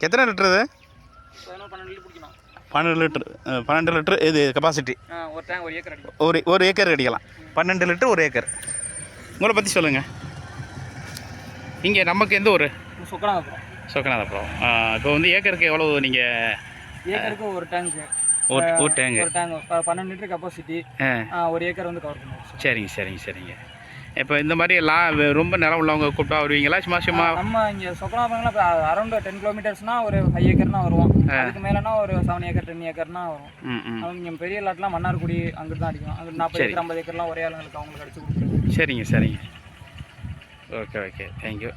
எத்தனை லிட்டர் இது? 12 லிட்டர் பிடிக்கணும். 12 லிட்டர் இது கெப்பாசிட்டி. ஒரு டேங்க் 1 ஏக்கர் அடிக்கும். ஒரு ஏக்கர் அடிக்கலாம். 12 லிட்டர் 1 ஏக்கர். உங்களை பற்றி சொல்லுங்கள். இங்கே நமக்கு எந்த ஊர்? சொக்கநாதபுரம். இப்போ வந்து ஏக்கருக்கு எவ்வளோ நீங்கள்? ஏக்கருக்கு ஒரு டேங்க்கு. ஒரு டேங்கு. 12 litre capacity. 1 ஏக்கர் வந்து கவர் பண்ணுவோம். சரிங்க. இப்போ இந்த மாதிரி ரொம்ப நிலம் உள்ளவங்க கூப்பிட்டா வருவீங்களா? சும்மா நம்ம இங்கே சொக்கநாதபுரம்லாம் இப்போ அரௌண்ட் 10 கிலோமீட்டர்ஸ்னா ஒரு 5 ஏக்கர்னா வருவோம். அதுக்கு மேலேனா ஒரு 7 ஏக்கர் 10 ஏக்கர்னா வரும். அவங்க இங்கே பெரிய லாட்லாம் மன்னார்குடி அங்கிட்டு தான் அடிக்கும். அங்கே 40 ஏக்கர் 50 ஏக்கர்லாம் ஒரே ஆளுங்களுக்கு அவங்களுக்கு அடிச்சு கொடுத்துருவோம். சரிங்க. Okay thank you.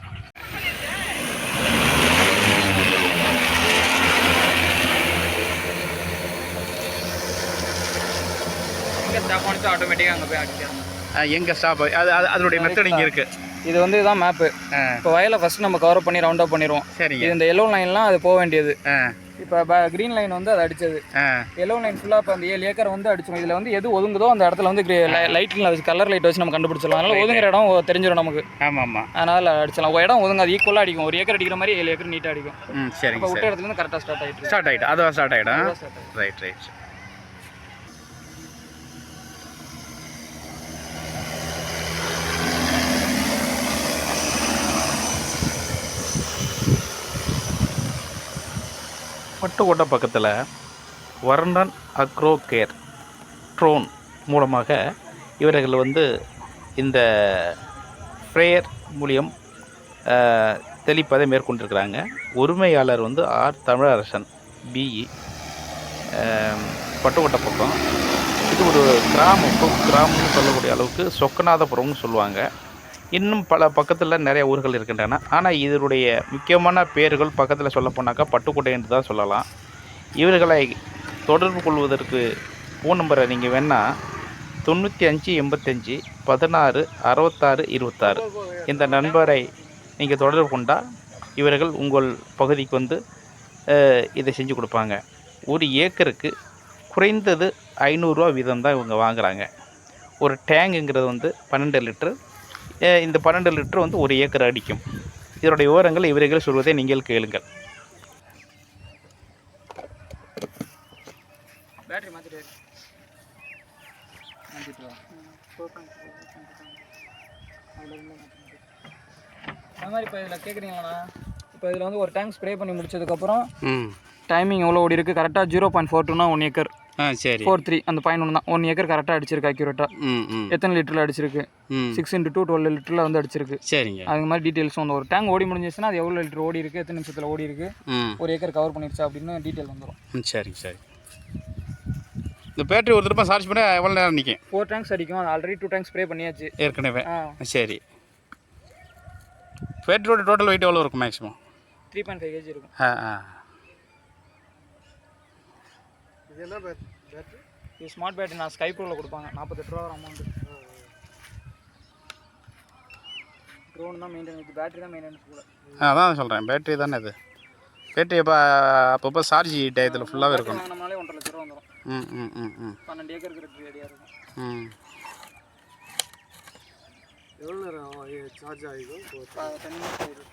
இங்கே ஸ்டாப் பண்ணிட்டு ஆட்டோமேட்டிக்காக அங்கே போய் அடிச்சிடணும். எங்கே ஸ்டாப்? அதனுடைய மெத்தட் இங்கே இருக்குது. இது வந்து இதுதான் மேப்பு. இப்போ வயலை ஃபஸ்ட்டு நம்ம கவர் பண்ணி ரவுண்ட் அப் பண்ணிடுவோம். சரிங்க. இது இந்த எல்லோ லைன்லாம் அது போக வேண்டியது. இப்போ க்ரீன் லைன் வந்து அது அடிச்சது. எல்லோ லைன் ஃபுல்லாக இப்போ அந்த 7 ஏக்கர் வந்து அடிச்சோம். இதில் வந்து எது ஒதுங்குதோ அந்த இடத்துல வந்து லைட்டில் வச்சு கலர் லைட் வச்சு நம்ம கண்டுபிடிச்சிடலாம். அதனால ஒதுங்குற இடம் தெரிஞ்சிடும் நமக்கு. ஆமாம். அதனால் அடிச்சலாம். ஒரு இடம் ஒதுங்க அது ஈக்குவலாக அடிக்கும். 1 ஏக்கர் அடிக்கிற மாதிரி 7 ஏக்கர் நீட்டாக அடிக்கும். சரி. இப்போ விட்ட இடத்துல இருந்து கரெக்டாக ஸ்டார்ட் ஆகிட்டு அதுவாக ஸ்டார்ட் ஆகிடும். ரைட். பட்டுக்கோட்டை பக்கத்தில் வர்ணன் அக்ரோ கேர் ட்ரோன் மூலமாக இவர்கள் வந்து இந்த ஸ்ப்ரேயர் மூலியம் தெளிப்பதை மேற்கொண்டிருக்கிறாங்க. உரிமையாளர் வந்து ஆர் தமிழரசன் பிஇ, பட்டுக்கோட்டை பக்கம். இது ஒரு கிராமம்னு சொல்லக்கூடிய அளவுக்கு சொக்கநாதபுரம்னு சொல்லுவாங்க. இன்னும் பல பக்கத்தில் நிறைய ஊர்கள் இருக்கின்றன. ஆனால் இதனுடைய முக்கியமான பேர்கள் பக்கத்தில் சொல்ல போனாக்கா பட்டுக்கோட்டை என்று தான் சொல்லலாம். இவர்களை தொடர்பு கொள்வதற்கு ஃபோன் நம்பரை நீங்கள் வேணால் 95 85 16 66 26 இந்த நண்பரை நீங்கள் தொடர்பு கொண்டால் இவர்கள் உங்கள் பகுதிக்கு வந்து இதை செஞ்சு கொடுப்பாங்க. ஒரு ஏக்கருக்கு குறைந்தது 500 ரூபா வீதம் தான் இவங்க வாங்குகிறாங்க. ஒரு டேங்குங்கிறது வந்து 12 லிட்டரு. இந்த 12 லிட்டர் வந்து 1 ஏக்கர் அடிக்கும். இதனுடைய விவரங்கள் இவர்கள் சொல்வதை நீங்கள் கேளுங்கள். பேட்டரி மாற்றிட்டு அது மாதிரி இப்போ இதில் கேட்குறீங்களா? இப்போ இதில் வந்து ஒரு டேங்க் ஸ்ப்ரே பண்ணி முடிச்சதுக்கப்புறம் டைமிங் எவ்வளோ ஓடி இருக்குது? கரெக்டாக 0.42னா 1 ஏக்கர். சரி. 43 அந்த பாயிண்ட் 1 தான். 1 ஏக்கர் கரெக்டாக அடிச்சிருக்கு அக்யூரேட்டாக. எத்தனை லிட்டரில் அடிச்சிருக்கு? 6 × 2 12 லிட்டரில் வந்து அடிச்சிருக்கு. சரிங்க. அது மாதிரி டீட்டெயில்ஸ் வந்து ஒரு டேங்க் ஓடி முடிஞ்சிச்சுன்னா அது எவ்வளோ லிட்டர் ஓடி இருக்குது, எத்தனை நிமிஷத்தில் ஓடி இருக்குது, 1 ஏக்கர் கவர் பண்ணிடுச்சா அப்படின்னு டீட்டெயில் வந்துடும். சரி. இந்த பேட்டரி ஒரு தடவை சார்ஜ் பண்ணால் எவ்வளோ நேரம் நிற்கும்? 4 டேங்க்ஸ் அடிக்கும். ஆல்ரெடி 2 டேங்க்ஸ் ஸ்ப்ரே பண்ணியாச்சு ஏற்கனவே. சரி. பேட்டரியோட டோட்டல் வெயிட் எவ்வளோ இருக்கும்? மேக்ஸிமம் 3.5 kg இருக்கும். இது என்ன பேட்டரி? இது ஸ்மார்ட் பேட்டரி. நான் ஸ்கை ப்ரோவில் கொடுப்பாங்க. 48 ரூபா அமௌண்ட்டு. ட்ரோன் தான் மெயின்டெனன்ஸ். பேட்டரி தான் மெயின்டெனன்ஸ் கூட. அதான் சொல்கிறேன். பேட்டரி தானே இது. பேட்டரி அப்பப்போ சார்ஜ் டயத்தில் ஃபுல்லாகவே இருக்கும். நம்மளாலே 1.5 லட்ச ரூபா வந்துடும். 12 ஏக்கருக்கு இருக்கிற ரெடியாக இருக்கும். எவ்வளோ நேரம் சார்ஜ் ஆகிடும்? 10 நிமிஷம் ஆகிடும்.